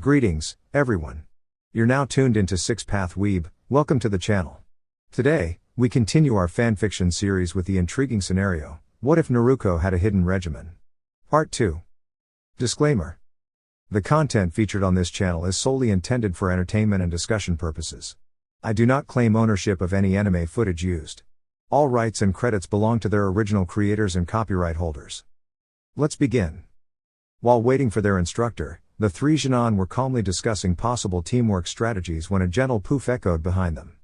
Greetings, everyone. You're now tuned into Six Path Weeb. Welcome to the channel. Today, we continue our fanfiction series with the intriguing scenario, what if Naruko had a hidden regimen? Part 2. Disclaimer. The content featured on this channel is solely intended for entertainment and discussion purposes. I do not claim ownership of any anime footage used. All rights and credits belong to their original creators and copyright holders. Let's begin. While waiting for their instructor, the three Genin were calmly discussing possible teamwork strategies when a gentle poof echoed behind them.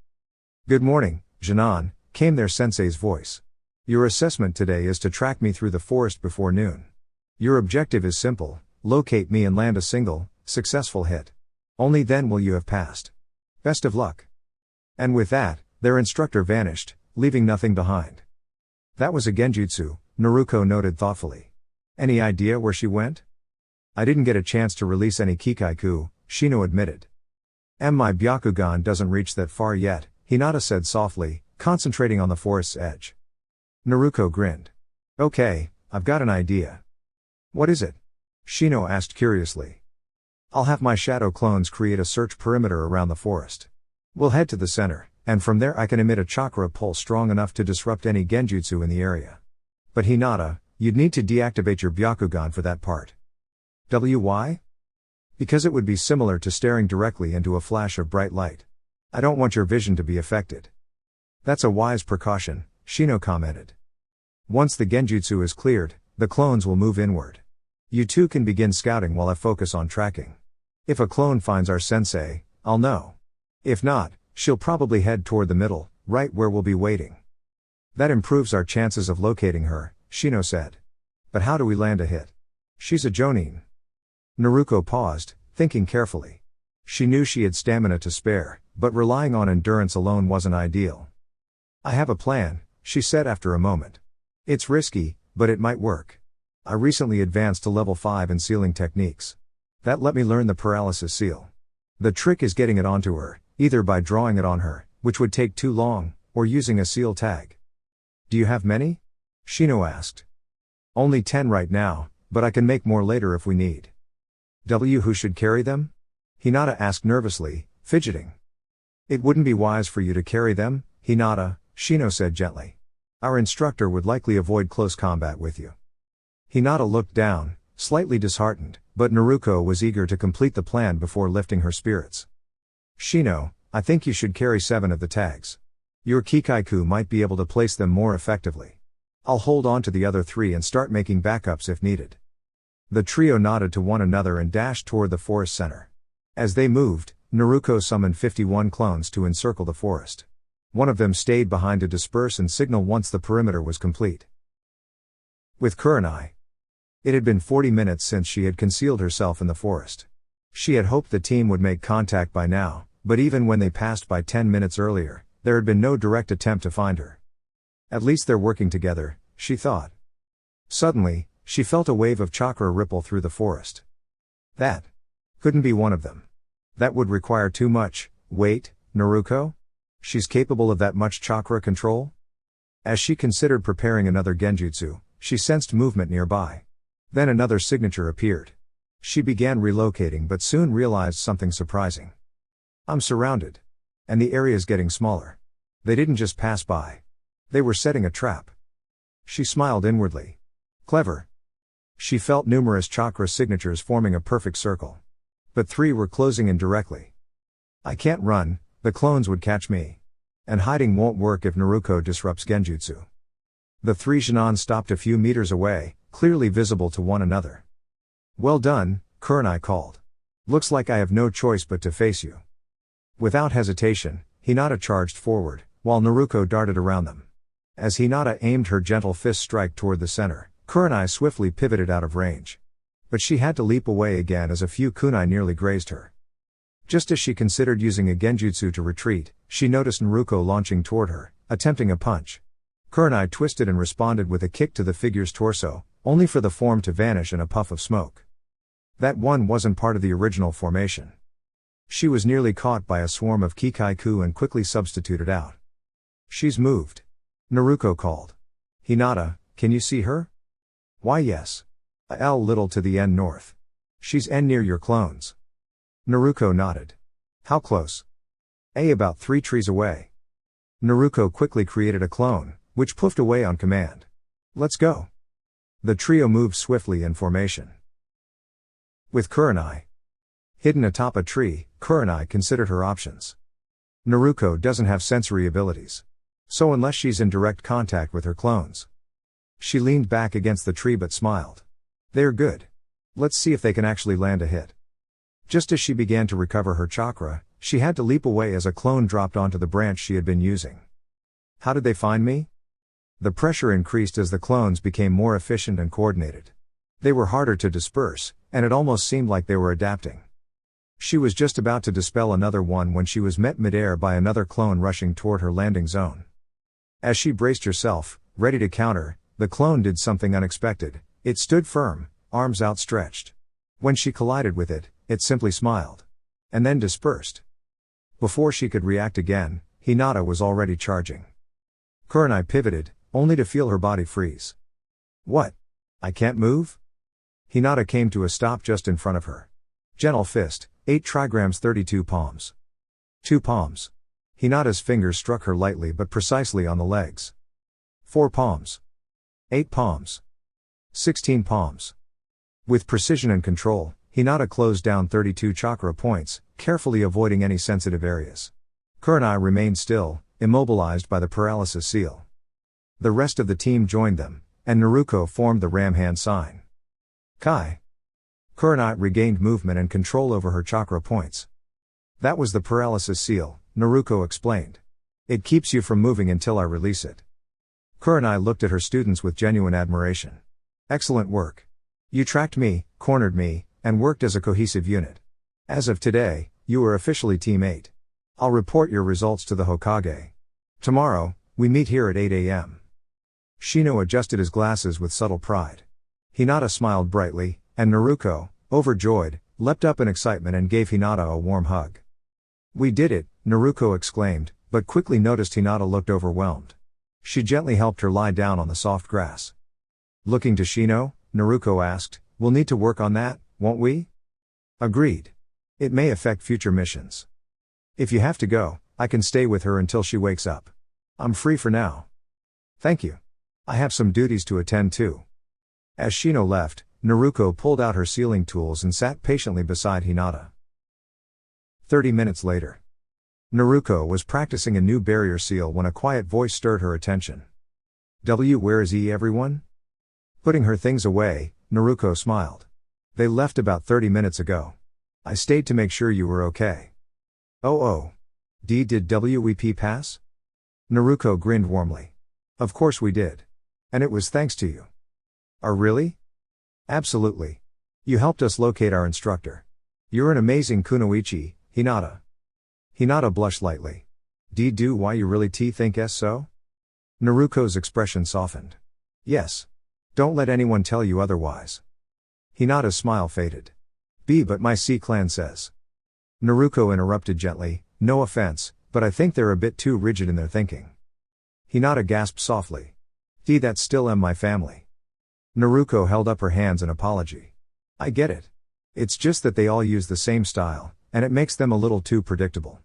"Good morning, Genin," came their sensei's voice. "Your assessment today is to track me through the forest before noon. Your objective is simple: locate me and land a single, successful hit. Only then will you have passed. Best of luck." And with that, their instructor vanished, leaving nothing behind. "That was a genjutsu," Naruko noted thoughtfully. "Any idea where she went?" "I didn't get a chance to release any Kikaiku," Shino admitted. "My Byakugan doesn't reach that far yet," Hinata said softly, concentrating on the forest's edge. Naruko grinned. "Okay, I've got an idea." "What is it?" Shino asked curiously. "I'll have my shadow clones create a search perimeter around the forest. We'll head to the center, and from there I can emit a chakra pulse strong enough to disrupt any genjutsu in the area. But Hinata, you'd need to deactivate your Byakugan for that part." "Why?" "Because it would be similar to staring directly into a flash of bright light. I don't want your vision to be affected." "That's a wise precaution," Shino commented. "Once the genjutsu is cleared, the clones will move inward. You two can begin scouting while I focus on tracking. If a clone finds our sensei, I'll know. If not, she'll probably head toward the middle, right where we'll be waiting." "That improves our chances of locating her," Shino said. "But how do we land a hit? She's a Jonin." Naruko paused, thinking carefully. She knew she had stamina to spare, but relying on endurance alone wasn't ideal. "I have a plan," she said after a moment. "It's risky, but it might work. I recently advanced to level 5 in sealing techniques. That let me learn the paralysis seal. The trick is getting it onto her, either by drawing it on her, which would take too long, or using a seal tag." "Do you have many?" Shino asked. "Only 10 right now, but I can make more later if we need." "Who should carry them?" Hinata asked nervously, fidgeting. "It wouldn't be wise for you to carry them, Hinata," Shino said gently. "Our instructor would likely avoid close combat with you." Hinata looked down, slightly disheartened, but Naruko was eager to complete the plan before lifting her spirits. "Shino, I think you should carry 7 of the tags. Your Kikaiku might be able to place them more effectively. I'll hold on to the other 3 and start making backups if needed." The trio nodded to one another and dashed toward the forest center. As they moved, Naruko summoned 51 clones to encircle the forest. One of them stayed behind to disperse and signal once the perimeter was complete. With Kurenai. It had been 40 minutes since she had concealed herself in the forest. She had hoped the team would make contact by now, but even when they passed by 10 minutes earlier, there had been no direct attempt to find her. At least they're working together, she thought. Suddenly, she felt a wave of chakra ripple through the forest. That couldn't be one of them. That would require too much. Wait, Naruko? She's capable of that much chakra control? As she considered preparing another genjutsu, she sensed movement nearby. Then another signature appeared. She began relocating but soon realized something surprising. "I'm surrounded. And the area's getting smaller. They didn't just pass by. They were setting a trap." She smiled inwardly. Clever. She felt numerous chakra signatures forming a perfect circle. But 3 were closing in directly. "I can't run, the clones would catch me. And hiding won't work if Naruko disrupts genjutsu." The 3 Genin stopped a few meters away, clearly visible to one another. "Well done," Kurenai called. "Looks like I have no choice but to face you." Without hesitation, Hinata charged forward, while Naruko darted around them. As Hinata aimed her gentle fist strike toward the center, Kurenai swiftly pivoted out of range. But she had to leap away again as a few kunai nearly grazed her. Just as she considered using a genjutsu to retreat, she noticed Naruko launching toward her, attempting a punch. Kurenai twisted and responded with a kick to the figure's torso, only for the form to vanish in a puff of smoke. That one wasn't part of the original formation. She was nearly caught by a swarm of Kikaiku and quickly substituted out. "She's moved," Naruko called. "Hinata, can you see her?" "Why yes. A L little to the N north. She's N near your clones." Naruko nodded. How close? About 3 trees away. Naruko quickly created a clone, which puffed away on command. Let's go. The trio moved swiftly in formation. With Kurenai hidden atop a tree, Kurenai considered her options. Naruko doesn't have sensory abilities. So unless she's in direct contact with her clones. She leaned back against the tree but smiled. They're good. Let's see if they can actually land a hit. Just as she began to recover her chakra, she had to leap away as a clone dropped onto the branch she had been using. How did they find me? The pressure increased as the clones became more efficient and coordinated. They were harder to disperse, and it almost seemed like they were adapting. She was just about to dispel another one when she was met midair by another clone rushing toward her landing zone. As she braced herself, ready to counter, the clone did something unexpected. It stood firm, arms outstretched. When she collided with it, it simply smiled. And then dispersed. Before she could react again, Hinata was already charging. Kurenai pivoted, only to feel her body freeze. What? I can't move? Hinata came to a stop just in front of her. Gentle fist, 8 trigrams 32 palms. 2 palms. Hinata's fingers struck her lightly but precisely on the legs. 4 palms. 8 palms. 16 palms. With precision and control, Hinata closed down 32 chakra points, carefully avoiding any sensitive areas. Kurenai remained still, immobilized by the paralysis seal. The rest of the team joined them, and Naruko formed the ram hand sign. Kai. Kurenai regained movement and control over her chakra points. That was the paralysis seal, Naruko explained. It keeps you from moving until I release it. Kurenai looked at her students with genuine admiration. Excellent work. You tracked me, cornered me, and worked as a cohesive unit. As of today, you are officially Team 8. I'll report your results to the Hokage. Tomorrow, we meet here at 8 a.m. Shino adjusted his glasses with subtle pride. Hinata smiled brightly, and Naruko, overjoyed, leapt up in excitement and gave Hinata a warm hug. We did it, Naruko exclaimed, but quickly noticed Hinata looked overwhelmed. She gently helped her lie down on the soft grass. Looking to Shino, Naruko asked, we'll need to work on that, won't we? Agreed. It may affect future missions. If you have to go, I can stay with her until she wakes up. I'm free for now. Thank you. I have some duties to attend to. As Shino left, Naruko pulled out her sealing tools and sat patiently beside Hinata. 30 minutes later. Naruko was practicing a new barrier seal when a quiet voice stirred her attention. Where is everyone? Putting her things away, Naruko smiled. They left about 30 minutes ago. I stayed to make sure you were okay. Oh. Did WEP pass? Naruko grinned warmly. Of course we did. And it was thanks to you. Oh really? Absolutely. You helped us locate our instructor. You're an amazing kunoichi, Hinata. Hinata blushed lightly. Do why you really think so? Naruko's expression softened. Yes. Don't let anyone tell you otherwise. Hinata's smile faded. But my C-clan says. Naruko interrupted gently, no offense, but I think they're a bit too rigid in their thinking. Hinata gasped softly. That's still my family. Naruko held up her hands in apology. I get it. It's just that they all use the same style, and it makes them a little too predictable.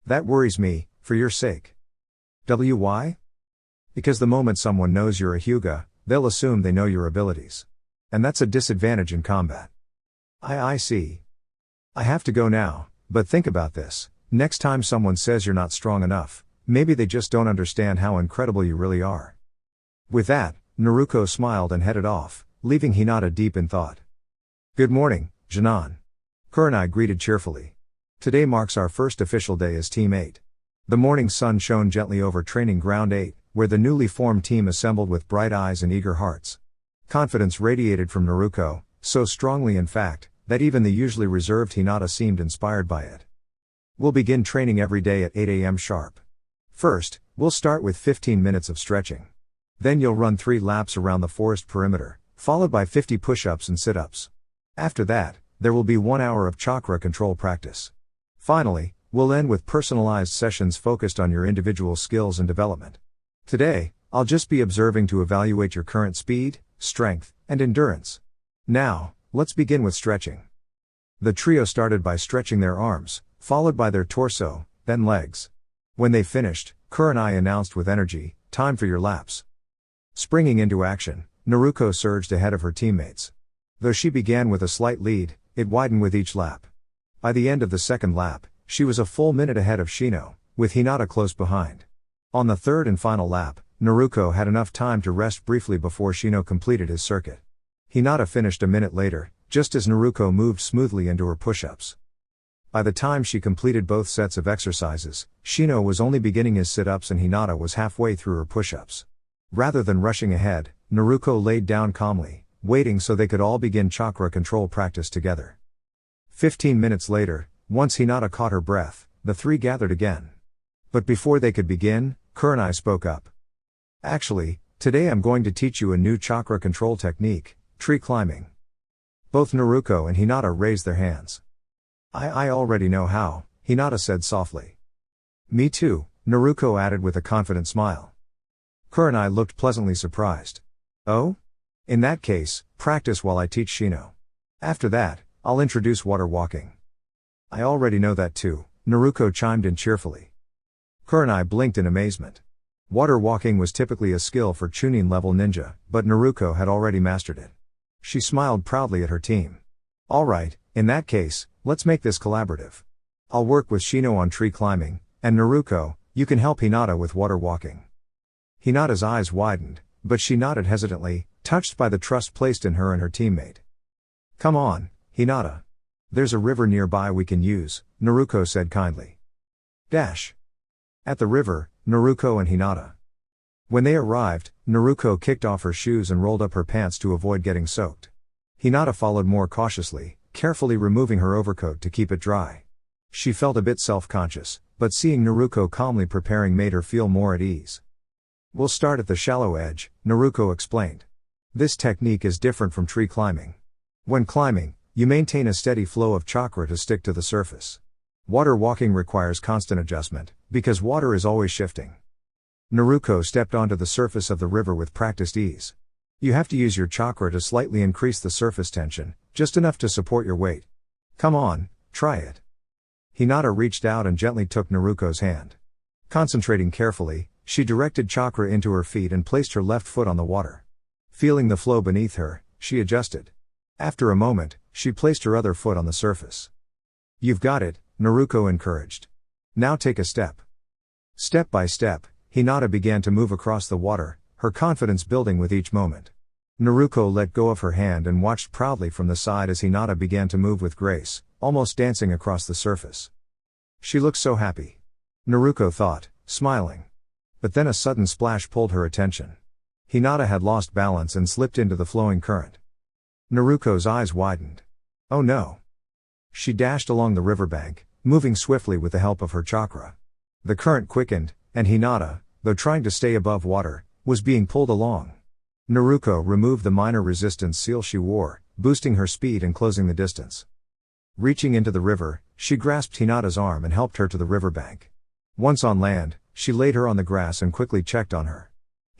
That worries me, for your sake. Why? Because the moment someone knows you're a Hyuga, they'll assume they know your abilities. And that's a disadvantage in combat. I see. I have to go now, but think about this. Next time someone says you're not strong enough, maybe they just don't understand how incredible you really are. With that, Naruko smiled and headed off, leaving Hinata deep in thought. Good morning, Janan. Kurenai greeted cheerfully. Today marks our first official day as Team 8. The morning sun shone gently over Training Ground 8, where the newly formed team assembled with bright eyes and eager hearts. Confidence radiated from Naruko, so strongly in fact, that even the usually reserved Hinata seemed inspired by it. We'll begin training every day at 8 a.m. sharp. First, we'll start with 15 minutes of stretching. Then you'll run 3 laps around the forest perimeter, followed by 50 push-ups and sit-ups. After that, there will be 1 hour of chakra control practice. Finally, we'll end with personalized sessions focused on your individual skills and development. Today, I'll just be observing to evaluate your current speed, strength, and endurance. Now, let's begin with stretching. The trio started by stretching their arms, followed by their torso, then legs. When they finished, Kurenai announced with energy, "Time for your laps." Springing into action, Naruko surged ahead of her teammates. Though she began with a slight lead, it widened with each lap. By the end of the second lap, she was a full minute ahead of Shino, with Hinata close behind. On the third and final lap, Naruko had enough time to rest briefly before Shino completed his circuit. Hinata finished a minute later, just as Naruko moved smoothly into her push-ups. By the time she completed both sets of exercises, Shino was only beginning his sit-ups and Hinata was halfway through her push-ups. Rather than rushing ahead, Naruko laid down calmly, waiting so they could all begin chakra control practice together. 15 minutes later, once Hinata caught her breath, the three gathered again. But before they could begin, Kurenai spoke up. "Actually, today I'm going to teach you a new chakra control technique, tree climbing." Both Naruko and Hinata raised their hands. I already know how," Hinata said softly. "Me too," Naruko added with a confident smile. Kurenai looked pleasantly surprised. "Oh? In that case, practice while I teach Shino. After that, I'll introduce water walking." "I already know that too," Naruko chimed in cheerfully. Kurenai blinked in amazement. Water walking was typically a skill for Chunin-level ninja, but Naruko had already mastered it. She smiled proudly at her team. "All right, in that case, let's make this collaborative. I'll work with Shino on tree climbing, and Naruko, you can help Hinata with water walking." Hinata's eyes widened, but she nodded hesitantly, touched by the trust placed in her and her teammate. "Come on, Hinata. There's a river nearby we can use," Naruko said kindly. At the river, Naruko and Hinata. When they arrived, Naruko kicked off her shoes and rolled up her pants to avoid getting soaked. Hinata followed more cautiously, carefully removing her overcoat to keep it dry. She felt a bit self-conscious, but seeing Naruko calmly preparing made her feel more at ease. "We'll start at the shallow edge," Naruko explained. "This technique is different from tree climbing. When climbing, you maintain a steady flow of chakra to stick to the surface. Water walking requires constant adjustment, because water is always shifting." Naruko stepped onto the surface of the river with practiced ease. "You have to use your chakra to slightly increase the surface tension, just enough to support your weight. Come on, try it." Hinata reached out and gently took Naruko's hand. Concentrating carefully, she directed chakra into her feet and placed her left foot on the water. Feeling the flow beneath her, she adjusted. After a moment, she placed her other foot on the surface. "You've got it," Naruko encouraged. "Now take a step." Step by step, Hinata began to move across the water, her confidence building with each moment. Naruko let go of her hand and watched proudly from the side as Hinata began to move with grace, almost dancing across the surface. She looked so happy. Naruko thought, smiling. But then a sudden splash pulled her attention. Hinata had lost balance and slipped into the flowing current. Naruko's eyes widened. "Oh no." She dashed along the riverbank, moving swiftly with the help of her chakra. The current quickened, and Hinata, though trying to stay above water, was being pulled along. Naruko removed the minor resistance seal she wore, boosting her speed and closing the distance. Reaching into the river, she grasped Hinata's arm and helped her to the riverbank. Once on land, she laid her on the grass and quickly checked on her.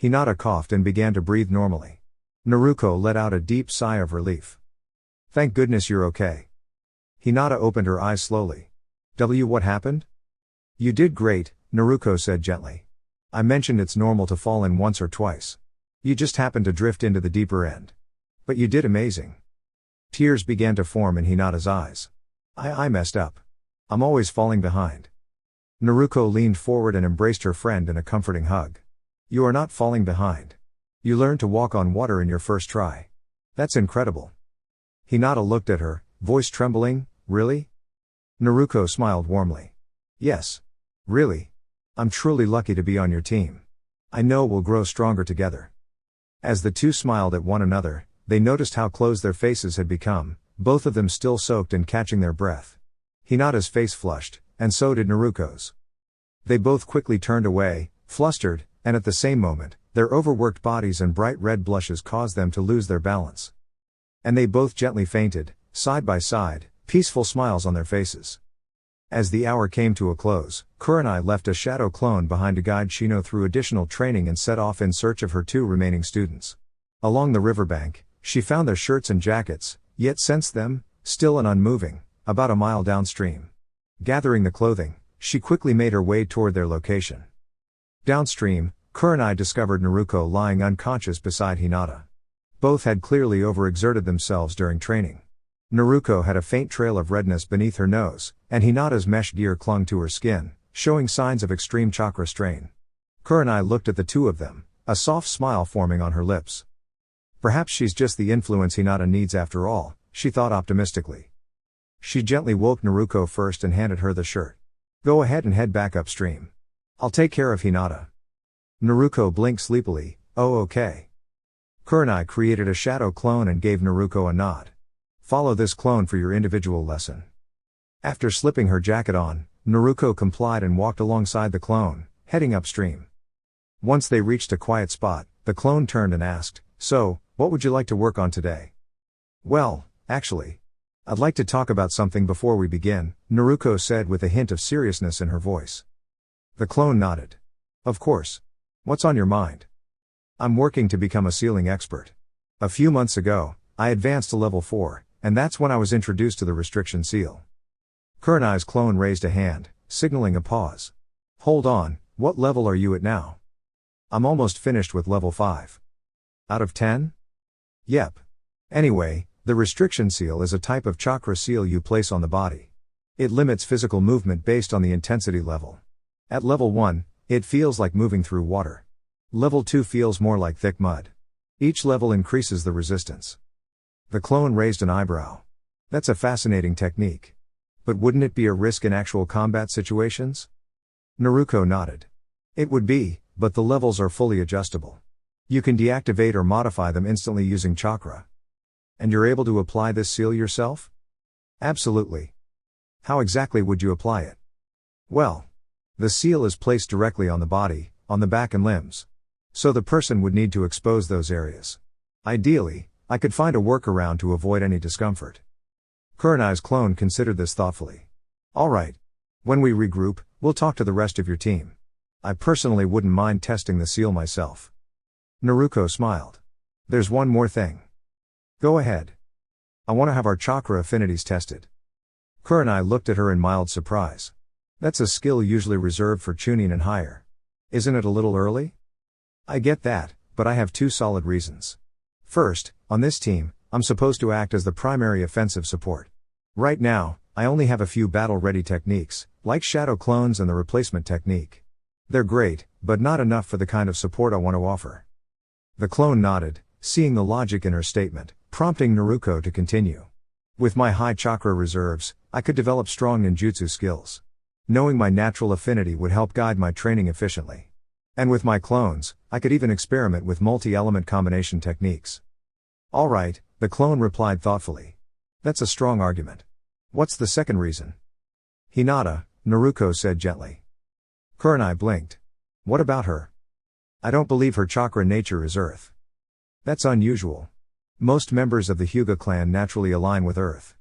Hinata coughed and began to breathe normally. Naruko let out a deep sigh of relief. "Thank goodness you're okay." Hinata opened her eyes slowly. What happened?" "You did great," Naruko said gently. "I mentioned it's normal to fall in once or twice. You just happened to drift into the deeper end. But you did amazing." Tears began to form in Hinata's eyes. I messed up. I'm always falling behind." Naruko leaned forward and embraced her friend in a comforting hug. "You are not falling behind. You learned to walk on water in your first try. That's incredible." Hinata looked at her, voice trembling. "Really?" Naruko smiled warmly. "Yes. Really. I'm truly lucky to be on your team. I know we'll grow stronger together." As the two smiled at one another, they noticed how close their faces had become, both of them still soaked and catching their breath. Hinata's face flushed, and so did Naruko's. They both quickly turned away, flustered, and at the same moment, their overworked bodies and bright red blushes caused them to lose their balance. And they both gently fainted, side by side, peaceful smiles on their faces. As the hour came to a close, Kurenai left a shadow clone behind to guide Shino through additional training and set off in search of her two remaining students. Along the riverbank, she found their shirts and jackets, yet sensed them, still and unmoving, about a mile downstream. Gathering the clothing, she quickly made her way toward their location. Downstream, Kurenai discovered Naruko lying unconscious beside Hinata. Both had clearly overexerted themselves during training. Naruko had a faint trail of redness beneath her nose, and Hinata's mesh gear clung to her skin, showing signs of extreme chakra strain. Kurenai looked at the two of them, a soft smile forming on her lips. Perhaps she's just the influence Hinata needs after all, she thought optimistically. She gently woke Naruko first and handed her the shirt. Go ahead and head back upstream. I'll take care of Hinata. Naruko blinked sleepily, oh okay. Kurenai created a shadow clone and gave Naruko a nod. Follow this clone for your individual lesson. After slipping her jacket on, Naruko complied and walked alongside the clone, heading upstream. Once they reached a quiet spot, the clone turned and asked, so, what would you like to work on today? Well, actually, I'd like to talk about something before we begin, Naruko said with a hint of seriousness in her voice. The clone nodded. Of course. What's on your mind? I'm working to become a sealing expert. A few months ago, I advanced to level 4, and that's when I was introduced to the restriction seal. Kurenai's clone raised a hand, signaling a pause. Hold on, what level are you at now? I'm almost finished with level 5. Out of 10? Yep. Anyway, the restriction seal is a type of chakra seal you place on the body. It limits physical movement based on the intensity level. At level 1, it feels like moving through water. Level 2 feels more like thick mud. Each level increases the resistance. The clone raised an eyebrow. That's a fascinating technique. But wouldn't it be a risk in actual combat situations? Naruko nodded. It would be, but the levels are fully adjustable. You can deactivate or modify them instantly using chakra. And you're able to apply this seal yourself? Absolutely. How exactly would you apply it? Well, the seal is placed directly on the body, on the back and limbs. So the person would need to expose those areas. Ideally, I could find a workaround to avoid any discomfort. Kurenai's clone considered this thoughtfully. Alright. When we regroup, we'll talk to the rest of your team. I personally wouldn't mind testing the seal myself. Naruko smiled. There's one more thing. Go ahead. I want to have our chakra affinities tested. Kurenai looked at her in mild surprise. That's a skill usually reserved for Chunin and higher. Isn't it a little early? I get that, but I have two solid reasons. First, on this team, I'm supposed to act as the primary offensive support. Right now, I only have a few battle-ready techniques, like shadow clones and the replacement technique. They're great, but not enough for the kind of support I want to offer. The clone nodded, seeing the logic in her statement, prompting Naruko to continue. With my high chakra reserves, I could develop strong ninjutsu skills. Knowing my natural affinity would help guide my training efficiently. And with my clones, I could even experiment with multi-element combination techniques. Alright, the clone replied thoughtfully. That's a strong argument. What's the second reason? Hinata, Naruko said gently. Kurenai blinked. What about her? I don't believe her chakra nature is earth. That's unusual. Most members of the Hyuga clan naturally align with earth.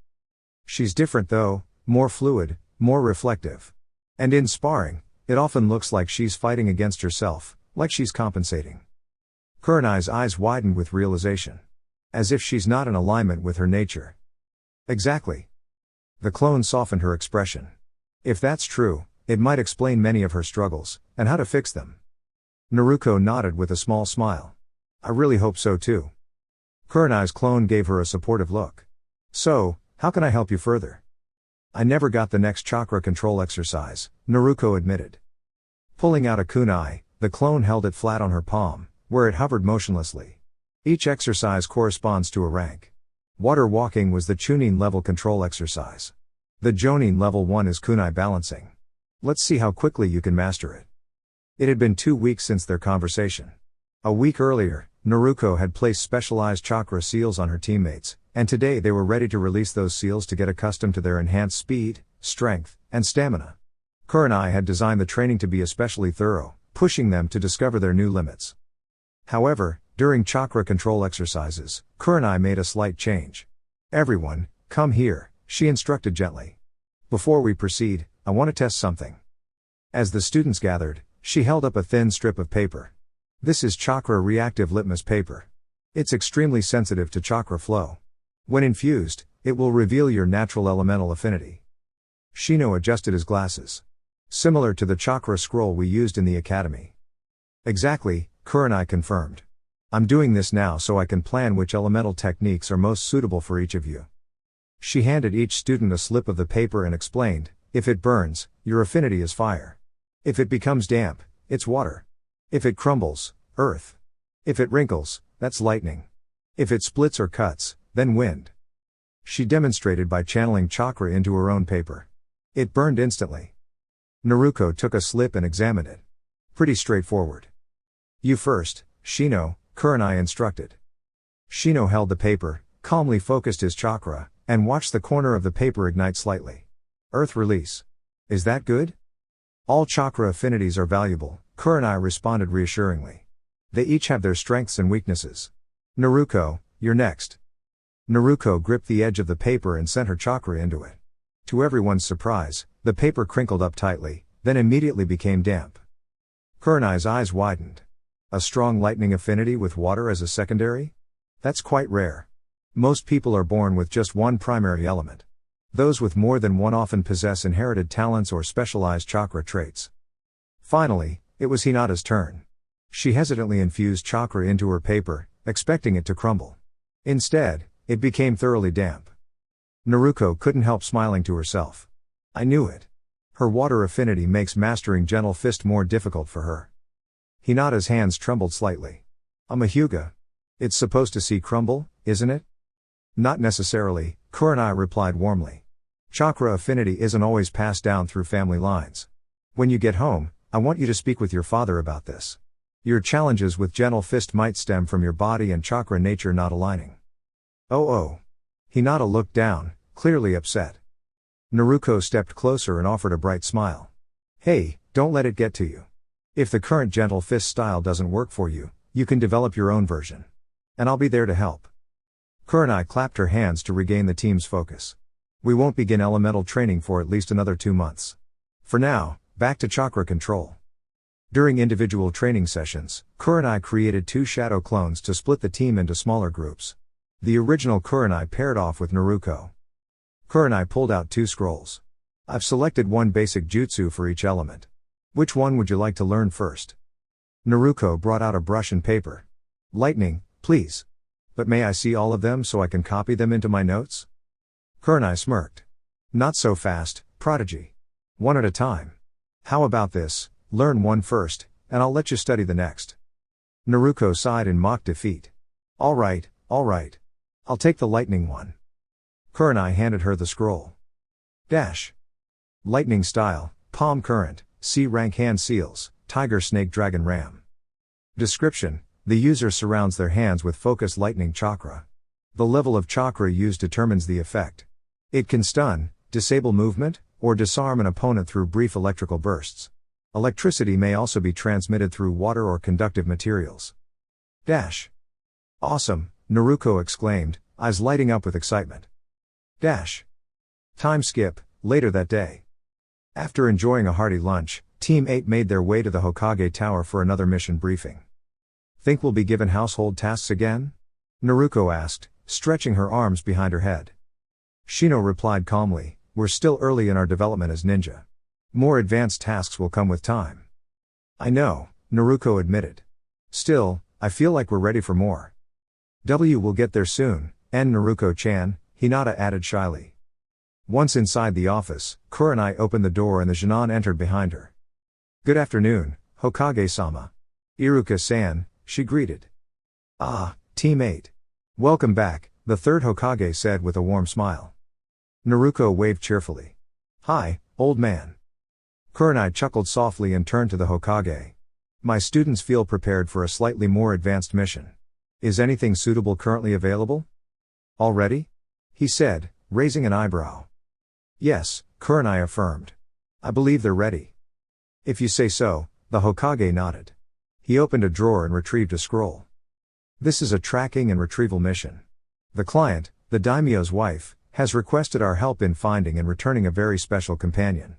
She's different though, more fluid, more reflective. And in sparring, it often looks like she's fighting against herself, like she's compensating. Kurenai's eyes widened with realization. As if she's not in alignment with her nature. Exactly. The clone softened her expression. If that's true, it might explain many of her struggles, and how to fix them. Naruko nodded with a small smile. I really hope so too. Kurenai's clone gave her a supportive look. So, how can I help you further? I never got the next chakra control exercise, Naruko admitted. Pulling out a kunai, the clone held it flat on her palm, where it hovered motionlessly. Each exercise corresponds to a rank. Water walking was the Chunin level control exercise. The Jonin level 1 is kunai balancing. Let's see how quickly you can master it. It had been 2 weeks since their conversation. A week earlier, Naruko had placed specialized chakra seals on her teammates, and today they were ready to release those seals to get accustomed to their enhanced speed, strength, and stamina. Kurenai had designed the training to be especially thorough, pushing them to discover their new limits. However, during chakra control exercises, Kurenai made a slight change. Everyone, come here, she instructed gently. Before we proceed, I want to test something. As the students gathered, she held up a thin strip of paper. This is chakra reactive litmus paper. It's extremely sensitive to chakra flow. When infused, It will reveal your natural elemental affinity. Shino adjusted his glasses. Similar to the chakra scroll we used in the academy. Exactly, Kurenai confirmed. I'm doing this now so I can plan which elemental techniques are most suitable for each of you. She handed each student a slip of the paper and explained, if it burns, your affinity is fire. If it becomes damp, it's water. If it crumbles, earth. If it wrinkles, that's lightning. If it splits or cuts, then wind. She demonstrated by channeling chakra into her own paper. It burned instantly. Naruko took a slip and examined it. Pretty straightforward. You first, Shino, Kurenai instructed. Shino held the paper, calmly focused his chakra, and watched the corner of the paper ignite slightly. Earth release. Is that good? All chakra affinities are valuable, Kurenai responded reassuringly. They each have their strengths and weaknesses. Naruko, you're next. Naruko gripped the edge of the paper and sent her chakra into it. To everyone's surprise, the paper crinkled up tightly, then immediately became damp. Kurenai's eyes widened. A strong lightning affinity with water as a secondary? That's quite rare. Most people are born with just one primary element. Those with more than one often possess inherited talents or specialized chakra traits. Finally, it was Hinata's turn. She hesitantly infused chakra into her paper, expecting it to crumble. Instead, it became thoroughly damp. Naruko couldn't help smiling to herself. I knew it. Her water affinity makes mastering Gentle Fist more difficult for her. Hinata's hands trembled slightly. I'm a Hyuga. It's supposed to see crumble, isn't it? Not necessarily, Kurenai replied warmly. Chakra affinity isn't always passed down through family lines. When you get home, I want you to speak with your father about this. Your challenges with Gentle Fist might stem from your body and chakra nature not aligning. Oh. Hinata looked down, clearly upset. Naruko stepped closer and offered a bright smile. Hey, don't let it get to you. If the current Gentle Fist style doesn't work for you, you can develop your own version. And I'll be there to help. Kurenai clapped her hands to regain the team's focus. We won't begin elemental training for at least another 2 months. For now, back to chakra control. During individual training sessions, Kurenai created 2 shadow clones to split the team into smaller groups. The original Kurenai paired off with Naruko. Kurenai pulled out 2 scrolls. I've selected one basic jutsu for each element. Which one would you like to learn first? Naruko brought out a brush and paper. Lightning, please. But may I see all of them so I can copy them into my notes? Kurenai smirked. Not so fast, prodigy. One at a time. How about this, learn one first, and I'll let you study the next. Naruko sighed in mock defeat. All right. I'll take the lightning one. Kurenai handed her the scroll. Dash. Lightning style, palm current, C rank hand seals, tiger snake dragon ram. Description: the user surrounds their hands with focused lightning chakra. The level of chakra used determines the effect. It can stun, disable movement, or disarm an opponent through brief electrical bursts. Electricity may also be transmitted through water or conductive materials. Dash. Awesome, Naruko exclaimed, eyes lighting up with excitement. Dash. Time skip, later that day. After enjoying a hearty lunch, Team 8 made their way to the Hokage Tower for another mission briefing. Think we'll be given household tasks again? Naruko asked, stretching her arms behind her head. Shino replied calmly, we're still early in our development as ninja. More advanced tasks will come with time. I know, Naruko admitted. Still, I feel like we're ready for more. We'll get there soon, and Naruko-chan, Hinata added shyly. Once inside the office, Kurenai opened the door and the Genin entered behind her. Good afternoon, Hokage-sama. Iruka-san, she greeted. Ah, Team 8. Welcome back, the third Hokage said with a warm smile. Naruko waved cheerfully. Hi, old man. Kurenai chuckled softly and turned to the Hokage. My students feel prepared for a slightly more advanced mission. Is anything suitable currently available? Already? He said, raising an eyebrow. Yes, Kurenai affirmed. I believe they're ready. If you say so, the Hokage nodded. He opened a drawer and retrieved a scroll. This is a tracking and retrieval mission. The client, the daimyo's wife, has requested our help in finding and returning a very special companion.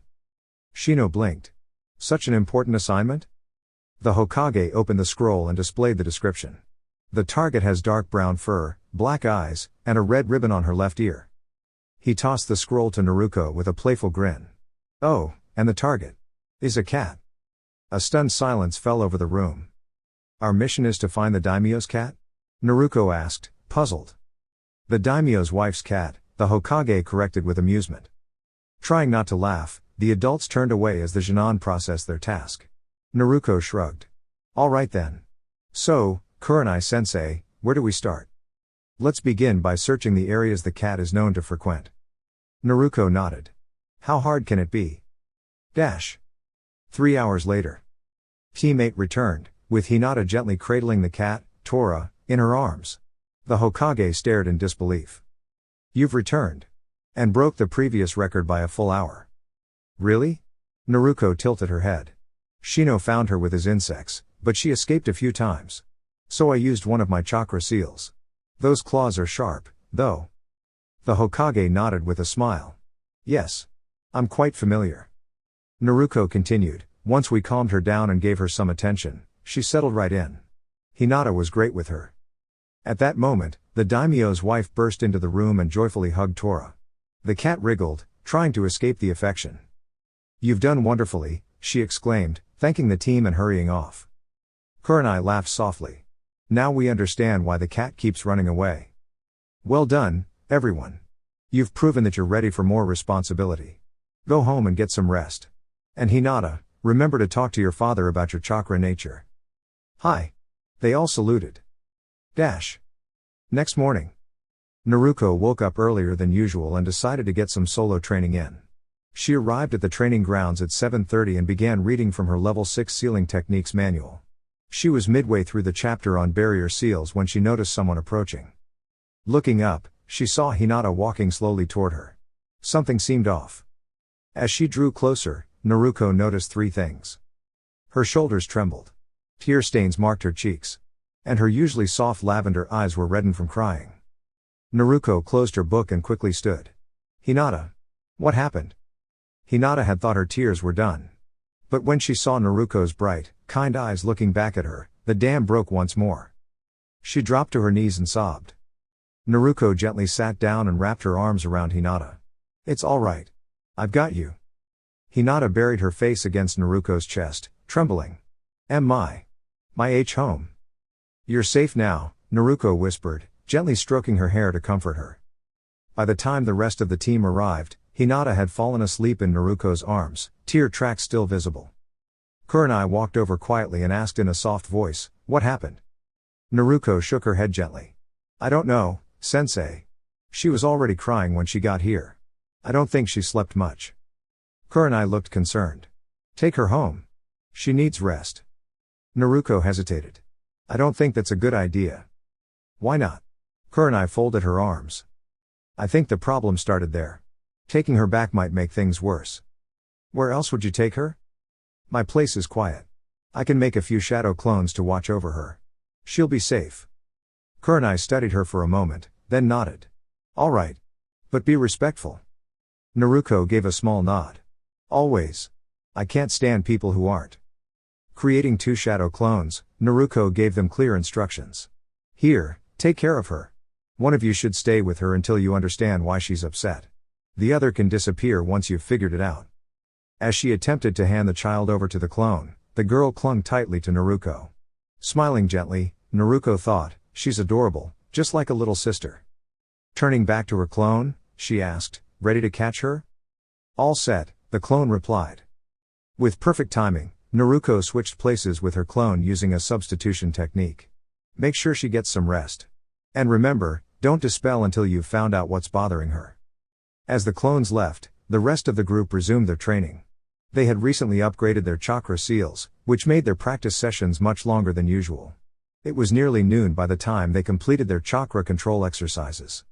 Shino blinked. Such an important assignment? The Hokage opened the scroll and displayed the description. The target has dark brown fur, black eyes, and a red ribbon on her left ear. He tossed the scroll to Naruko with a playful grin. Oh, and the target is a cat. A stunned silence fell over the room. Our mission is to find the daimyo's cat? Naruko asked, puzzled. The daimyo's wife's cat, the Hokage corrected with amusement. Trying not to laugh, the adults turned away as the Genin processed their task. Naruko shrugged. All right then. So, Kurenai-sensei, where do we start? Let's begin by searching the areas the cat is known to frequent. Naruko nodded. How hard can it be? 3 hours later. Teammate returned, with Hinata gently cradling the cat, Tora, in her arms. The Hokage stared in disbelief. You've returned. And broke the previous record by a full hour. Really? Naruko tilted her head. Shino found her with his insects, but she escaped a few times. So I used one of my chakra seals. Those claws are sharp, though. The Hokage nodded with a smile. Yes. I'm quite familiar. Naruko continued, once we calmed her down and gave her some attention, she settled right in. Hinata was great with her. At that moment, the daimyo's wife burst into the room and joyfully hugged Tora. The cat wriggled, trying to escape the affection. You've done wonderfully, she exclaimed, thanking the team and hurrying off. Kurenai laughed softly. Now we understand why the cat keeps running away. Well done, everyone. You've proven that you're ready for more responsibility. Go home and get some rest. And Hinata, remember to talk to your father about your chakra nature. Hi. They all saluted. Next morning. Naruko woke up earlier than usual and decided to get some solo training in. She arrived at the training grounds at 7:30 and began reading from her level 6 sealing techniques manual. She was midway through the chapter on barrier seals when she noticed someone approaching. Looking up, she saw Hinata walking slowly toward her. Something seemed off. As she drew closer, Naruko noticed 3 things. Her shoulders trembled. Tear stains marked her cheeks. And her usually soft lavender eyes were reddened from crying. Naruko closed her book and quickly stood. Hinata. What happened? Hinata had thought her tears were done. But when she saw Naruko's bright, kind eyes looking back at her, the dam broke once more. She dropped to her knees and sobbed. Naruko gently sat down and wrapped her arms around Hinata. It's all right. I've got you. Hinata buried her face against Naruko's chest, trembling. My home. You're safe now, Naruko whispered, gently stroking her hair to comfort her. By the time the rest of the team arrived, Hinata had fallen asleep in Naruko's arms, tear tracks still visible. Kurenai walked over quietly and asked in a soft voice, what happened? Naruko shook her head gently. I don't know, sensei. She was already crying when she got here. I don't think she slept much. Kurenai looked concerned. Take her home. She needs rest. Naruko hesitated. I don't think that's a good idea. Why not? Kurenai folded her arms. I think the problem started there. Taking her back might make things worse. Where else would you take her? My place is quiet. I can make a few shadow clones to watch over her. She'll be safe. Kurenai studied her for a moment, then nodded. All right. But be respectful. Naruko gave a small nod. Always. I can't stand people who aren't. Creating 2 shadow clones, Naruko gave them clear instructions. Here, take care of her. One of you should stay with her until you understand why she's upset. The other can disappear once you've figured it out. As she attempted to hand the child over to the clone, the girl clung tightly to Naruko. Smiling gently, Naruko thought, she's adorable, just like a little sister. Turning back to her clone, she asked, ready to catch her? All set, the clone replied. With perfect timing, Naruko switched places with her clone using a substitution technique. Make sure she gets some rest. And remember, don't dispel until you've found out what's bothering her. As the clones left, the rest of the group resumed their training. They had recently upgraded their chakra seals, which made their practice sessions much longer than usual. It was nearly noon by the time they completed their chakra control exercises.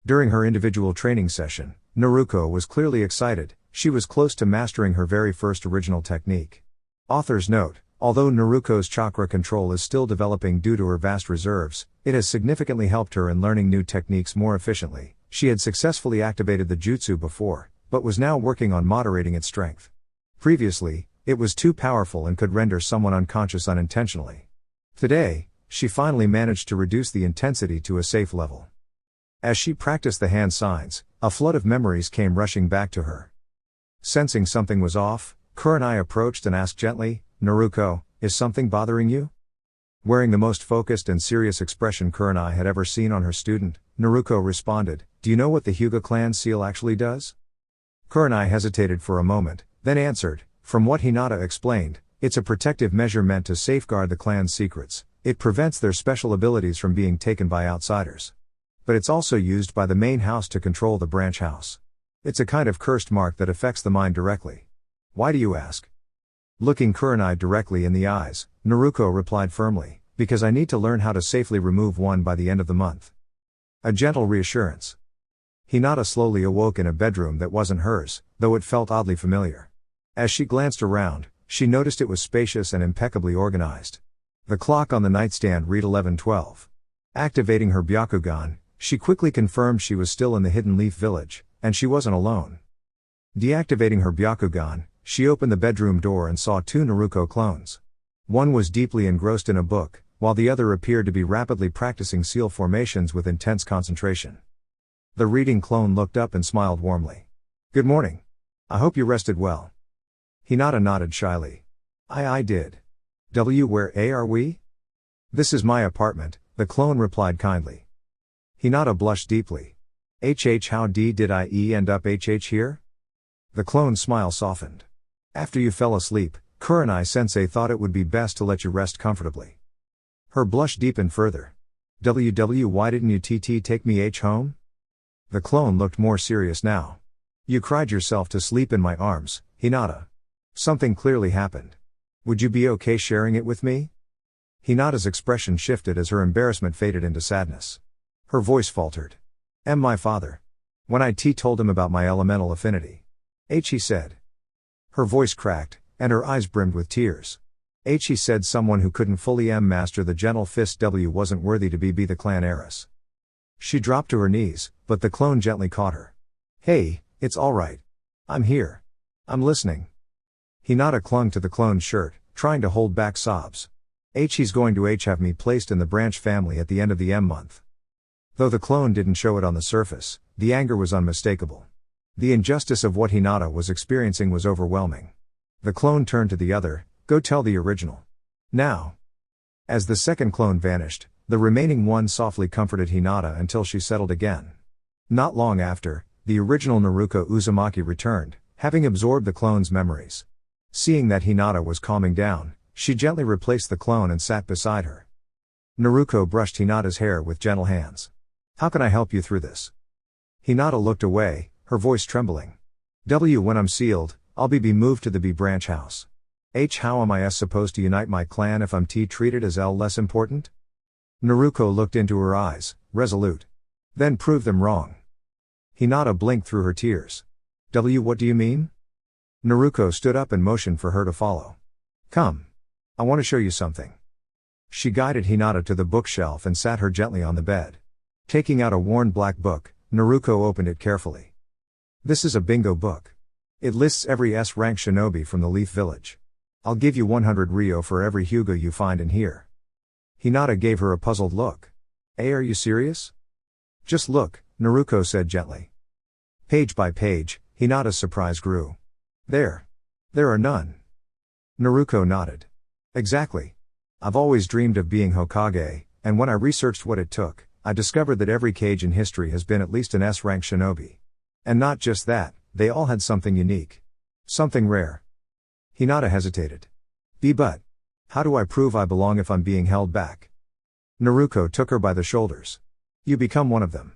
During her individual training session, Naruko was clearly excited. She was close to mastering her very first original technique. Author's note, although Naruko's chakra control is still developing due to her vast reserves, it has significantly helped her in learning new techniques more efficiently. She had successfully activated the jutsu before, but was now working on moderating its strength. Previously, it was too powerful and could render someone unconscious unintentionally. Today, she finally managed to reduce the intensity to a safe level. As she practiced the hand signs, A flood of memories came rushing back to her. Sensing something was off, Kurenai approached and asked gently, "Naruko, is something bothering you?" Wearing the most focused and serious expression Kurenai had ever seen on her student, Naruko responded, "Do you know what the Hyuga clan seal actually does?" Kurenai hesitated for a moment, then answered, "From what Hinata explained, it's a protective measure meant to safeguard the clan's secrets. It prevents their special abilities from being taken by outsiders. But it's also used by the main house to control the branch house. It's a kind of cursed mark that affects the mind directly." "Why do you ask?" Looking Kurenai directly in the eyes, Naruko replied firmly, "Because I need to learn how to safely remove one by the end of the month." A gentle reassurance. Hinata slowly awoke in a bedroom that wasn't hers, though it felt oddly familiar. As she glanced around, she noticed it was spacious and impeccably organized. The clock on the nightstand read 11:12. Activating her Byakugan, she quickly confirmed she was still in the Hidden Leaf Village, and she wasn't alone. Deactivating her Byakugan, she opened the bedroom door and saw two Naruko clones. One was deeply engrossed in a book, while the other appeared to be rapidly practicing seal formations with intense concentration. The reading clone looked up and smiled warmly. "Good morning. I hope you rested well." Hinata nodded shyly. I did. Where are we?" "This is my apartment," the clone replied kindly. Hinata blushed deeply. How did I end up here?" The clone's smile softened. "After you fell asleep, Kurenai-sensei thought it would be best to let you rest comfortably." Her blush deepened further. Why didn't you take me home?" The clone looked more serious now. "You cried yourself to sleep in my arms, Hinata. Something clearly happened. Would you be okay sharing it with me?" Hinata's expression shifted as her embarrassment faded into sadness. Her voice faltered. My father. When I told him about my elemental affinity. He said." Her voice cracked, and her eyes brimmed with tears. He said someone who couldn't fully master the gentle fist wasn't worthy to be the clan heiress. She dropped to her knees, but the clone gently caught her. "Hey, it's alright. I'm here. I'm listening." Hinata clung to the clone's shirt, trying to hold back sobs. He's going to have me placed in the branch family at the end of the month." Though the clone didn't show it on the surface, the anger was unmistakable. The injustice of what Hinata was experiencing was overwhelming. The clone turned to the other, "Go tell the original. Now." As the second clone vanished, the remaining one softly comforted Hinata until she settled again. Not long after, the original Naruko Uzumaki returned, having absorbed the clone's memories. Seeing that Hinata was calming down, she gently replaced the clone and sat beside her. Naruko brushed Hinata's hair with gentle hands. "How can I help you through this?" Hinata looked away, her voice trembling. When I'm sealed, I'll be moved to the B branch house. How am I supposed to unite my clan if I'm treated as less important?" Naruko looked into her eyes, resolute. "Then prove them wrong." Hinata blinked through her tears. What do you mean?" Naruko stood up and motioned for her to follow. "Come. I want to show you something." She guided Hinata to the bookshelf and sat her gently on the bed. Taking out a worn black book, Naruko opened it carefully. "This is a bingo book. It lists every S-rank shinobi from the Leaf Village. I'll give you 100 ryo for every Hyuga you find in here." Hinata gave her a puzzled look. Are you serious?" "Just look," Naruko said gently. Page by page, Hinata's surprise grew. There are none." Naruko nodded. "Exactly. I've always dreamed of being Hokage, and when I researched what it took, I discovered that every cage in history has been at least an S-rank shinobi. And not just that, they all had something unique. Something rare." Hinata hesitated. But how do I prove I belong if I'm being held back?" Naruko took her by the shoulders. "You become one of them.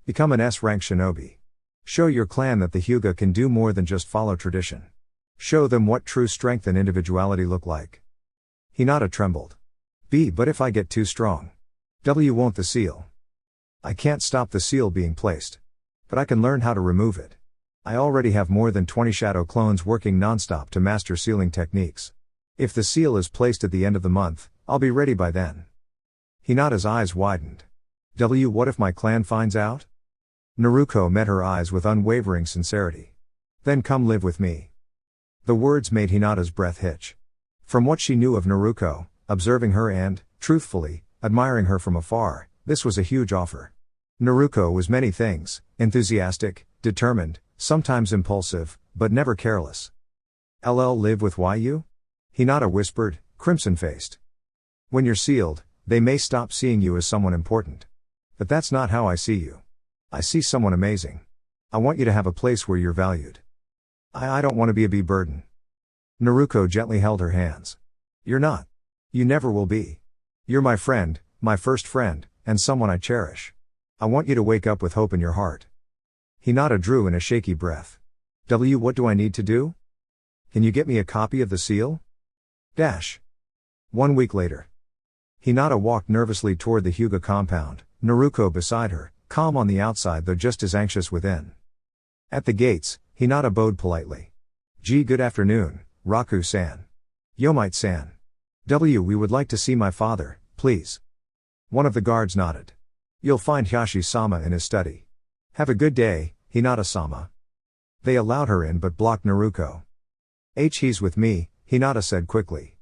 Become an S-rank shinobi. Show your clan that the Hyuga can do more than just follow tradition. Show them what true strength and individuality look like." Hinata trembled. But if I get too strong? Won't the seal?" "I can't stop the seal being placed. But I can learn how to remove it. I already have more than 20 shadow clones working non-stop to master sealing techniques. If the seal is placed at the end of the month, I'll be ready by then." Hinata's eyes widened. What if my clan finds out?" Naruko met her eyes with unwavering sincerity. "Then come live with me." The words made Hinata's breath hitch. From what she knew of Naruko, observing her and, truthfully, admiring her from afar, this was a huge offer. Naruko was many things: enthusiastic, determined, sometimes impulsive, but never careless. LL live with YU? Hinata whispered, crimson-faced. When you're sealed, they may stop seeing you as someone important. But that's not how I see you. I see someone amazing. I want you to have a place where you're valued. I don't want to be a burden. Naruko gently held her hands. You're not. You never will be. You're my friend, my first friend, and someone I cherish. I want you to wake up with hope in your heart. Hinata drew in a shaky breath. What do I need to do? Can you get me a copy of the seal? 1 week later. Hinata walked nervously toward the Hyuga compound, Naruko beside her, calm on the outside though just as anxious within. At the gates, Hinata bowed politely. Good afternoon, Raku-san. Yomite-san. We would like to see my father, please. One of the guards nodded. You'll find Hyashi-sama in his study. Have a good day, Hinata-sama. They allowed her in but blocked Naruko. He's with me, Hinata said quickly.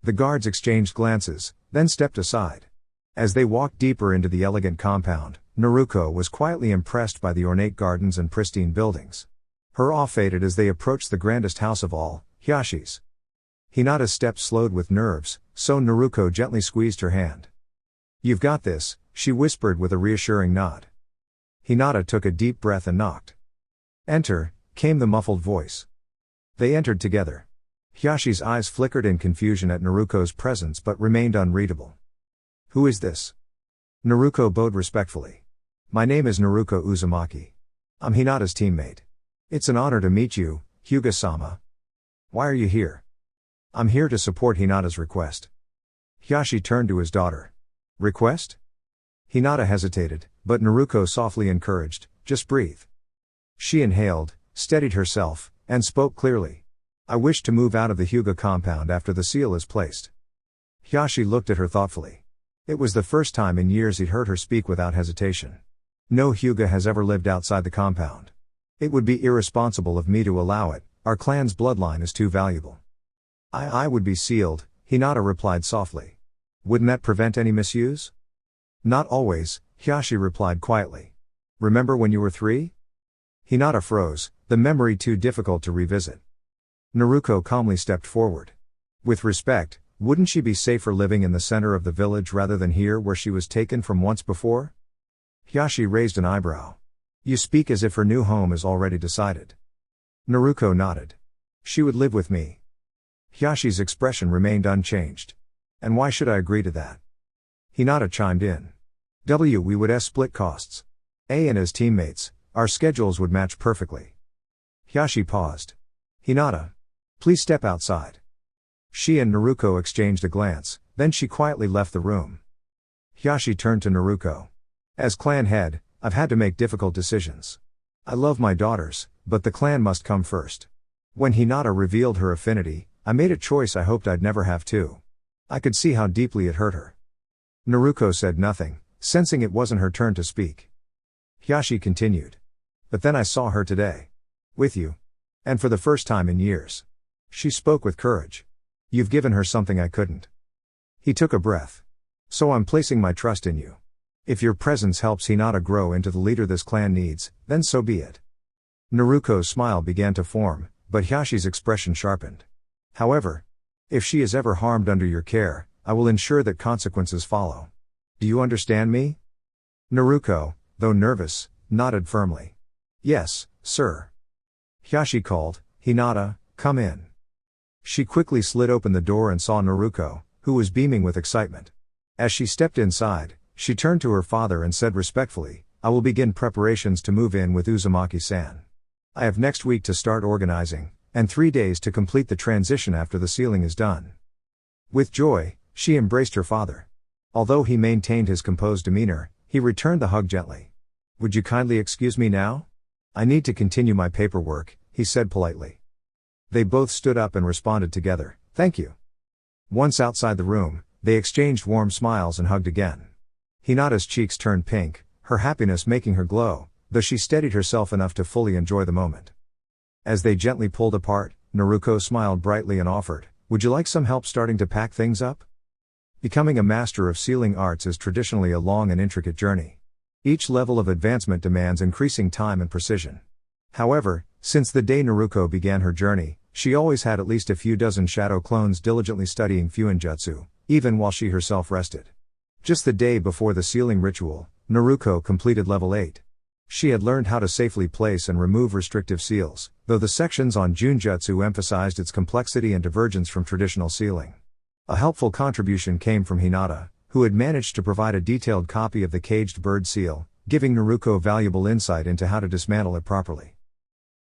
The guards exchanged glances, then stepped aside. As they walked deeper into the elegant compound, Naruko was quietly impressed by the ornate gardens and pristine buildings. Her awe faded as they approached the grandest house of all, Hyashi's. Hinata's steps slowed with nerves, so Naruko gently squeezed her hand. You've got this, she whispered with a reassuring nod. Hinata took a deep breath and knocked. Enter, came the muffled voice. They entered together. Hyashi's eyes flickered in confusion at Naruko's presence but remained unreadable. Who is this? Naruko bowed respectfully. My name is Naruko Uzumaki. I'm Hinata's teammate. It's an honor to meet you, Hyuga-sama. Why are you here? I'm here to support Hinata's request. Hyashi turned to his daughter. Request? Hinata hesitated, but Naruko softly encouraged, just breathe. She inhaled, steadied herself, and spoke clearly. I wish to move out of the Hyuga compound after the seal is placed. Hyashi looked at her thoughtfully. It was the first time in years he'd heard her speak without hesitation. No Hyuga has ever lived outside the compound. It would be irresponsible of me to allow it, our clan's bloodline is too valuable. I would be sealed, Hinata replied softly. Wouldn't that prevent any misuse? Not always, Hyashi replied quietly. Remember when you were 3? Hinata froze, the memory too difficult to revisit. Naruko calmly stepped forward. With respect, wouldn't she be safer living in the center of the village rather than here where she was taken from once before? Hyashi raised an eyebrow. You speak as if her new home is already decided. Naruko nodded. She would live with me. Hyashi's expression remained unchanged. And why should I agree to that? Hinata chimed in. We would split costs. And as teammates, our schedules would match perfectly. Hyashi paused. Hinata. Please step outside. She and Naruko exchanged a glance, then she quietly left the room. Hyashi turned to Naruko. As clan head, I've had to make difficult decisions. I love my daughters, but the clan must come first. When Hinata revealed her affinity, I made a choice I hoped I'd never have to. I could see how deeply it hurt her. Naruko said nothing, sensing it wasn't her turn to speak. Hyashi continued. But then I saw her today. With you. And for the first time in years. She spoke with courage. You've given her something I couldn't. He took a breath. So I'm placing my trust in you. If your presence helps Hinata grow into the leader this clan needs, then so be it. Naruko's smile began to form, but Hyashi's expression sharpened. However, if she is ever harmed under your care, I will ensure that consequences follow. Do you understand me? Naruko, though nervous, nodded firmly. Yes, sir. Hyashi called, Hinata, come in. She quickly slid open the door and saw Naruko, who was beaming with excitement. As she stepped inside, she turned to her father and said respectfully, I will begin preparations to move in with Uzumaki-san. I have next week to start organizing, and 3 days to complete the transition after the sealing is done. With joy, she embraced her father. Although he maintained his composed demeanor, he returned the hug gently. Would you kindly excuse me now? I need to continue my paperwork, he said politely. They both stood up and responded together, thank you. Once outside the room, they exchanged warm smiles and hugged again. Hinata's cheeks turned pink, her happiness making her glow, though she steadied herself enough to fully enjoy the moment. As they gently pulled apart, Naruko smiled brightly and offered, would you like some help starting to pack things up? Becoming a master of sealing arts is traditionally a long and intricate journey. Each level of advancement demands increasing time and precision. However, since the day Naruko began her journey, she always had at least a few dozen shadow clones diligently studying Fuinjutsu, even while she herself rested. Just the day before the sealing ritual, Naruko completed level 8. She had learned how to safely place and remove restrictive seals, though the sections on Junjutsu emphasized its complexity and divergence from traditional sealing. A helpful contribution came from Hinata, who had managed to provide a detailed copy of the caged bird seal, giving Naruko valuable insight into how to dismantle it properly.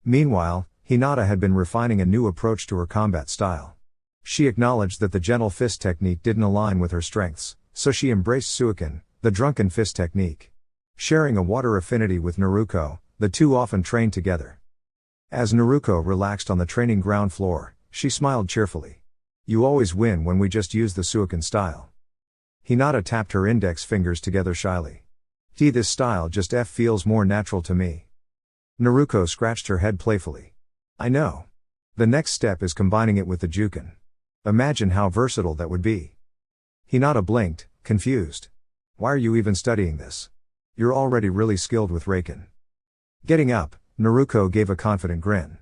Meanwhile, Hinata had been refining a new approach to her combat style. She acknowledged that the gentle fist technique didn't align with her strengths, so she embraced Suiken, the drunken fist technique. Sharing a water affinity with Naruko, the two often trained together. As Naruko relaxed on the training ground floor, she smiled cheerfully. "You always win when we just use the Suiken style." Hinata tapped her index fingers together shyly. This style just feels more natural to me." Naruko scratched her head playfully. "I know. The next step is combining it with the Juken. Imagine how versatile that would be." Hinata blinked, confused. "Why are you even studying this? You're already really skilled with Reiken." Getting up, Naruko gave a confident grin.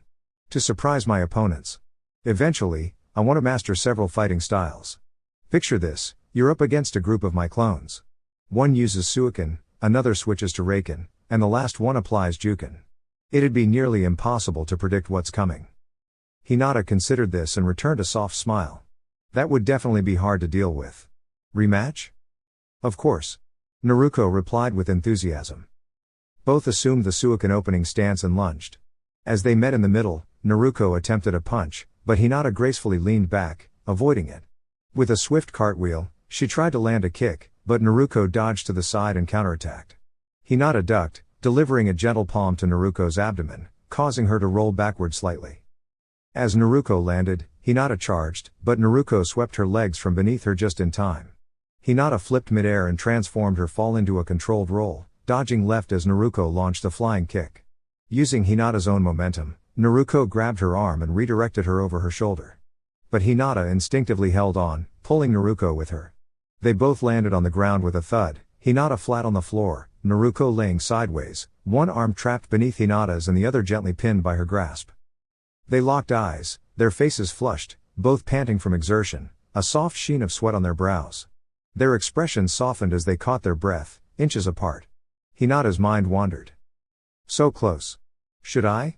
"To surprise my opponents. Eventually, I want to master several fighting styles. Picture this, you're up against a group of my clones. One uses Suiken, another switches to Reiken, and the last one applies Juken. It'd be nearly impossible to predict what's coming." Hinata considered this and returned a soft smile. "That would definitely be hard to deal with. Rematch?" "Of course." Naruko replied with enthusiasm. Both assumed the Suiken opening stance and lunged. As they met in the middle, Naruko attempted a punch, but Hinata gracefully leaned back, avoiding it. With a swift cartwheel, she tried to land a kick, but Naruko dodged to the side and counterattacked. Hinata ducked, delivering a gentle palm to Naruko's abdomen, causing her to roll backward slightly. As Naruko landed, Hinata charged, but Naruko swept her legs from beneath her just in time. Hinata flipped midair and transformed her fall into a controlled roll, dodging left as Naruko launched a flying kick. Using Hinata's own momentum, Naruko grabbed her arm and redirected her over her shoulder. But Hinata instinctively held on, pulling Naruko with her. They both landed on the ground with a thud, Hinata flat on the floor, Naruko laying sideways, one arm trapped beneath Hinata's and the other gently pinned by her grasp. They locked eyes, their faces flushed, both panting from exertion, a soft sheen of sweat on their brows. Their expressions softened as they caught their breath, inches apart. Hinata's mind wandered. So close. Should I?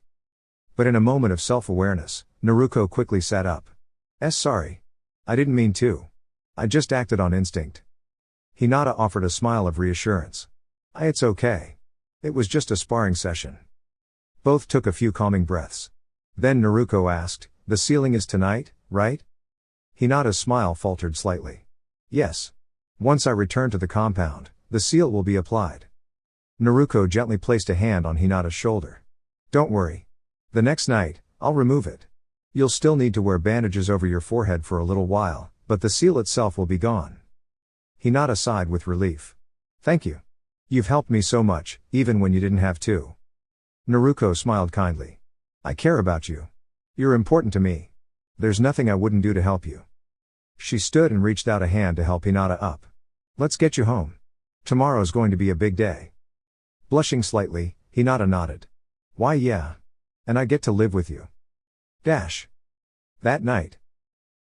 But in a moment of self-awareness, Naruko quickly sat up. Sorry. I didn't mean to. I just acted on instinct." Hinata offered a smile of reassurance. It's okay. It was just a sparring session." Both took a few calming breaths. Then Naruko asked, "The sealing is tonight, right?" Hinata's smile faltered slightly. "Yes. Once I return to the compound, the seal will be applied." Naruko gently placed a hand on Hinata's shoulder. "Don't worry. The next night, I'll remove it. You'll still need to wear bandages over your forehead for a little while, but the seal itself will be gone." Hinata sighed with relief. "Thank you. You've helped me so much, even when you didn't have to." Naruko smiled kindly. "I care about you. You're important to me. There's nothing I wouldn't do to help you." She stood and reached out a hand to help Hinata up. "Let's get you home. Tomorrow's going to be a big day." Blushing slightly, Hinata nodded. "Why yeah. And I get to live with you." That night,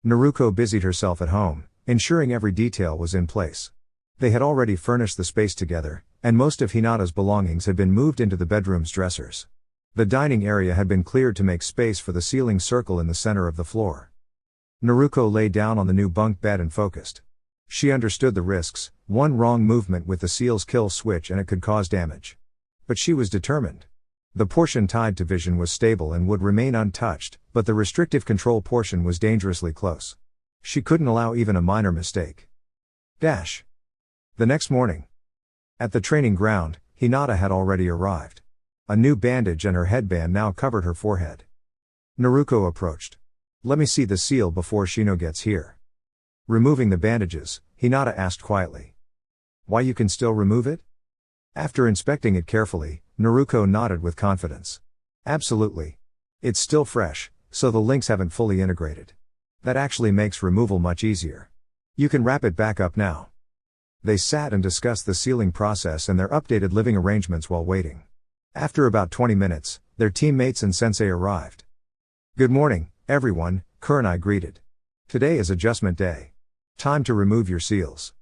Naruko busied herself at home, ensuring every detail was in place. They had already furnished the space together, and most of Hinata's belongings had been moved into the bedroom's dressers. The dining area had been cleared to make space for the ceiling circle in the center of the floor. Naruko lay down on the new bunk bed and focused. She understood the risks, one wrong movement with the seal's kill switch and it could cause damage. But she was determined. The portion tied to vision was stable and would remain untouched, but the restrictive control portion was dangerously close. She couldn't allow even a minor mistake. The next morning. At the training ground, Hinata had already arrived. A new bandage and her headband now covered her forehead. Naruko approached. "Let me see the seal before Shino gets here." Removing the bandages, Hinata asked quietly. "Why, you can still remove it?" After inspecting it carefully, Naruko nodded with confidence. "Absolutely. It's still fresh, so the links haven't fully integrated. That actually makes removal much easier. You can wrap it back up now." They sat and discussed the sealing process and their updated living arrangements while waiting. After about 20 minutes, their teammates and sensei arrived. "Good morning, everyone," Kurenai greeted. "Today is adjustment day. Time to remove your seals.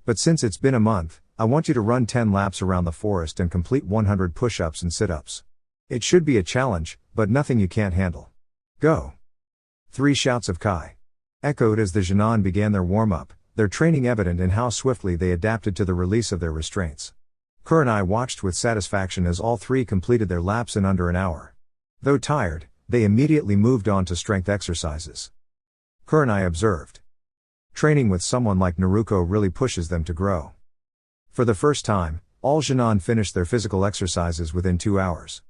But since it's been a month, I want you to run 10 laps around the forest and complete 100 push-ups and sit-ups. It should be a challenge, but nothing you can't handle. Go." 3 shouts of Kai echoed as the Genan began their warm-up, their training evident in how swiftly they adapted to the release of their restraints. Kurenai watched with satisfaction as all 3 completed their laps in under an hour. Though tired, they immediately moved on to strength exercises. Kurenai observed. Training with someone like Naruko really pushes them to grow. For the first time, all Genan finished their physical exercises within 2 hours.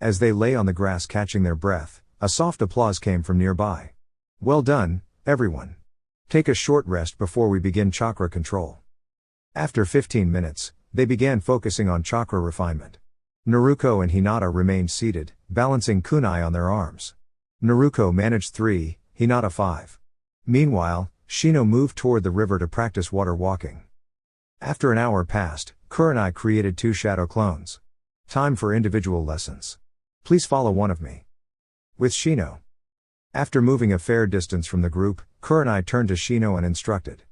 As they lay on the grass catching their breath, a soft applause came from nearby. "Well done, everyone. Take a short rest before we begin chakra control." After 15 minutes, they began focusing on chakra refinement. Naruko and Hinata remained seated, balancing kunai on their arms. Naruko managed 3, Hinata 5. Meanwhile, Shino moved toward the river to practice water walking. After an hour passed, Kurenai created 2 shadow clones. Time for individual lessons. Please follow one of me. With Shino. After moving a fair distance from the group, Kurenai turned to Shino and instructed.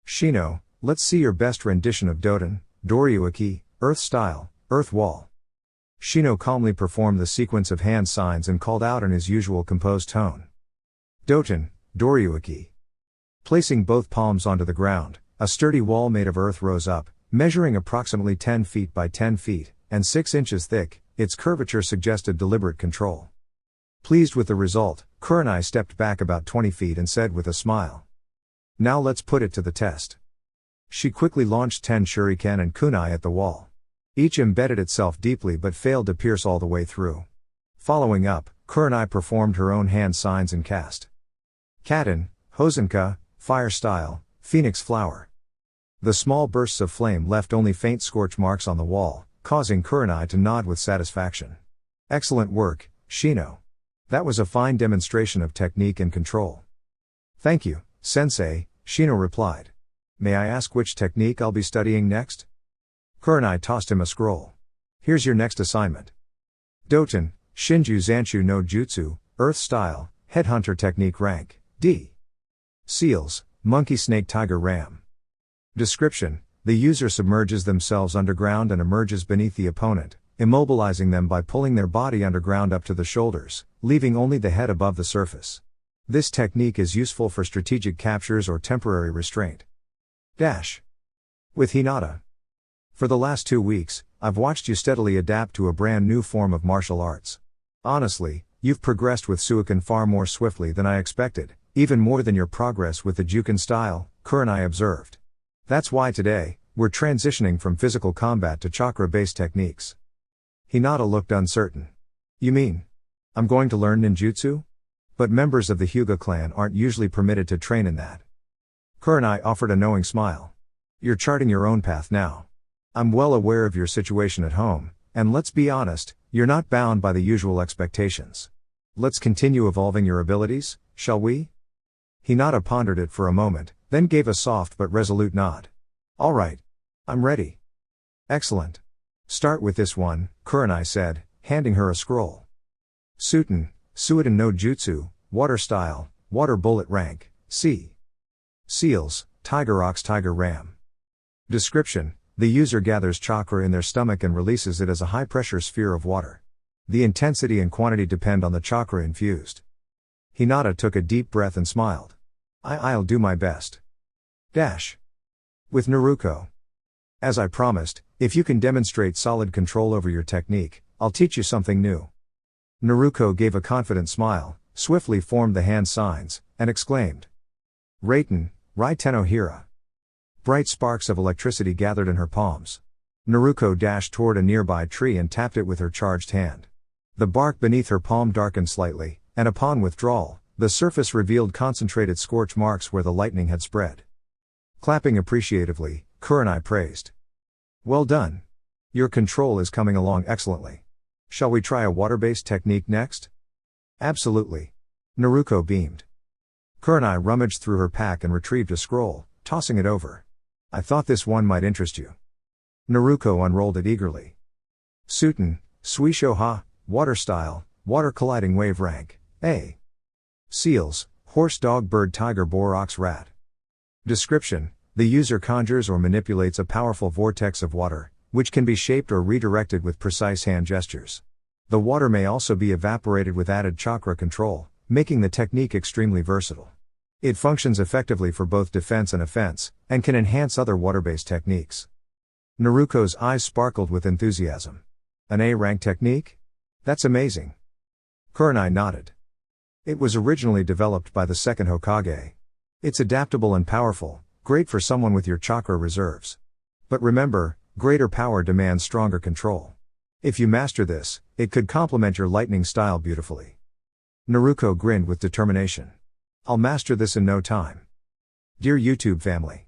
"Shino, let's see your best rendition of Doten, Doryuaki, Earth Style, Earth Wall." Shino calmly performed the sequence of hand signs and called out in his usual composed tone. "Doten, Doryuaki." Placing both palms onto the ground, a sturdy wall made of earth rose up, measuring approximately 10 feet by 10 feet, and 6 inches thick. Its curvature suggested deliberate control. Pleased with the result, Kurenai stepped back about 20 feet and said with a smile. "Now let's put it to the test." She quickly launched 10 shuriken and kunai at the wall. Each embedded itself deeply but failed to pierce all the way through. Following up, Kurenai performed her own hand signs and cast. Katen, Hosenka, Fire Style, Phoenix Flower. The small bursts of flame left only faint scorch marks on the wall, causing Kurenai to nod with satisfaction. "Excellent work, Shino. That was a fine demonstration of technique and control." "Thank you, Sensei," Shino replied. "May I ask which technique I'll be studying next?" Kurenai tossed him a scroll. "Here's your next assignment. Doten, Shinju Zanshu no Jutsu, Earth Style, Headhunter Technique Rank, D. Seals, Monkey Snake Tiger Ram." Description: the user submerges themselves underground and emerges beneath the opponent, immobilizing them by pulling their body underground up to the shoulders, leaving only the head above the surface. This technique is useful for strategic captures or temporary restraint. With Hinata. For the last 2 weeks, I've watched you steadily adapt to a brand new form of martial arts. Honestly, you've progressed with Suiken far more swiftly than I expected, even more than your progress with the Juken style, Kurenai observed. That's why today, we're transitioning from physical combat to chakra-based techniques. Hinata looked uncertain. "You mean, I'm going to learn ninjutsu? But members of the Hyuga clan aren't usually permitted to train in that." Kurenai offered a knowing smile. "You're charting your own path now. I'm well aware of your situation at home, and let's be honest, you're not bound by the usual expectations. Let's continue evolving your abilities, shall we?" Hinata pondered it for a moment, then gave a soft but resolute nod. "All right. I'm ready." "Excellent. Start with this one," Kurenai said, handing her a scroll. Suiten no Jutsu, Water Style, Water Bullet Rank, C. Seals, Tiger Ox Tiger Ram. Description: the user gathers chakra in their stomach and releases it as a high-pressure sphere of water. The intensity and quantity depend on the chakra infused. Hinata took a deep breath and smiled. I'll do my best. With Naruko. As I promised, if you can demonstrate solid control over your technique, I'll teach you something new. Naruko gave a confident smile, swiftly formed the hand signs, and exclaimed. Reiten, Raiteno Hira. Bright sparks of electricity gathered in her palms. Naruko dashed toward a nearby tree and tapped it with her charged hand. The bark beneath her palm darkened slightly, and upon withdrawal, the surface revealed concentrated scorch marks where the lightning had spread. Clapping appreciatively, Kurenai praised. Well done. Your control is coming along excellently. Shall we try a water-based technique next? Absolutely. Naruko beamed. Kurenai rummaged through her pack and retrieved a scroll, tossing it over. I thought this one might interest you. Naruko unrolled it eagerly. Suiten, Suisho Ha, Water Style, Water Colliding Wave Rank, A. Seals, Horse Dog Bird Tiger Boar Ox Rat. Description: the user conjures or manipulates a powerful vortex of water, which can be shaped or redirected with precise hand gestures. The water may also be evaporated with added chakra control, making the technique extremely versatile. It functions effectively for both defense and offense, and can enhance other water-based techniques. Naruko's eyes sparkled with enthusiasm. An A-rank technique? That's amazing. Kurenai nodded. It was originally developed by the second Hokage. It's adaptable and powerful, great for someone with your chakra reserves. But remember, greater power demands stronger control. If you master this, it could complement your lightning style beautifully. Naruko grinned with determination. I'll master this in no time. Dear YouTube family,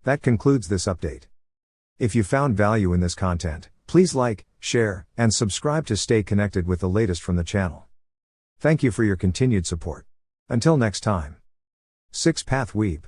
that concludes this update. If you found value in this content, please like, share, and subscribe to stay connected with the latest from the channel. Thank you for your continued support. Until next time. 6 Path Weeb.